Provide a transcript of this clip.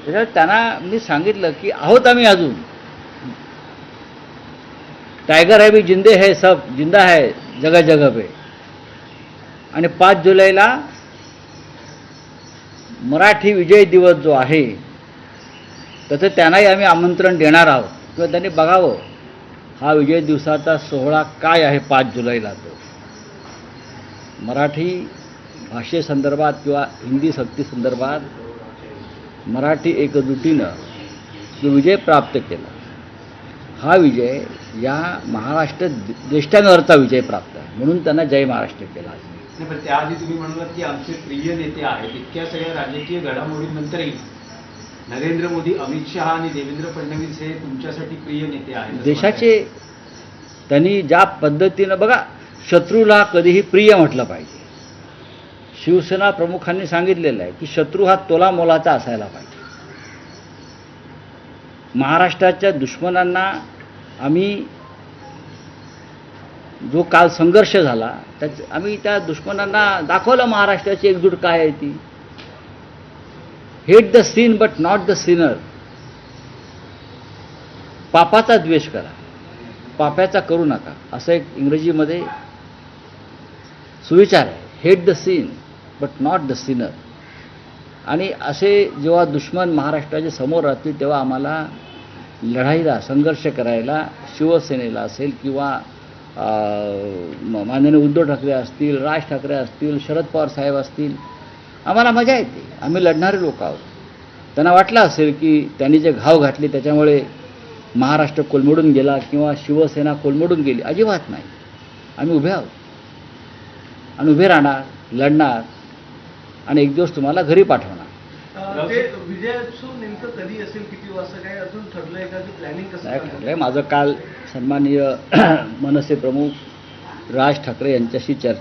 त्याच्यात त्यांना मी सांगितलं की आहोत आम्ही अजून, टायगर है भी जिंदे है, सब जिंदा है जगह जगह पे. आणि 5 जुलैला मराठी विजय दिवस जो आहे त्याचं त्यांनाही आम्ही आमंत्रण देणार आहोत किंवा त्यांनी बघावं हा विजय दिवसाचा सोहळा काय आहे 5 जुलैला. तो मराठी भाषेसंदर्भात किंवा हिंदी सक्तीसंदर्भात मराठी एकजुटीनं जो विजय प्राप्त केला, हा विजय या महाराष्ट्र देशांवरचा विजय प्राप्त आहे, म्हणून त्यांना जय महाराष्ट्र केला. नाही, पण त्याआधी तुम्ही म्हणालात की आमचे प्रिय नेते आहेत. इतक्या सगळ्या राजकीय घडामोडींनंतरही नरेंद्र मोदी, अमित शहा आणि देवेंद्र फडणवीस हे तुमच्यासाठी प्रिय नेते आहेत. देशाचे त्यांनी ज्या पद्धतीनं बघा, शत्रूला कधीही प्रिय म्हटलं पाहिजे. शिवसेना प्रमुखांनी सांगितलेलं आहे की शत्रू हा तोला मोलाचा असायला पाहिजे. महाराष्ट्राच्या दुश्मनांना आम्ही जो काल संघर्ष झाला आम्ही त्या दुश्मनांना दाखवलं महाराष्ट्राची एकजूट काय आहे ती. Hate the sin but not the sinner. पापाचा द्वेष करा, पाप्याचा करू नका, असं एक इंग्रजीमध्ये सुविचार आहे. Hate the sin but not the sinner. आणि असे जेव्हा दुश्मन महाराष्ट्राच्या समोर राहतील तेव्हा आम्हाला लढाईला, संघर्ष करायला शिवसेनेला असेल किंवा माननीय उद्धव ठाकरे असतील, राज ठाकरे असतील, शरद पवार साहेब असतील, आम्हाला मजा येते. आम्ही लढणारे लोक आहोत. त्यांना वाटलं असेल की त्यांनी जे घाव घातले त्याच्यामुळे महाराष्ट्र कोलमडून गेला किंवा शिवसेना कोलमडून गेली. अजिबात नाही. आम्ही उभे आहोत आणि उभे राहणार, लढणार आणि एक दिवस तुम्हाला घरी पाठवणार. ते विजयोत्सव नेमकं कधी असेल, किती वाजता, काय अजून ठरलंय का? प्लॅनिंग कसं नाही ठरलंय. माझं काल सन्माननीय मनसे प्रमुख राज ठाकरे यांच्याशी चर्चा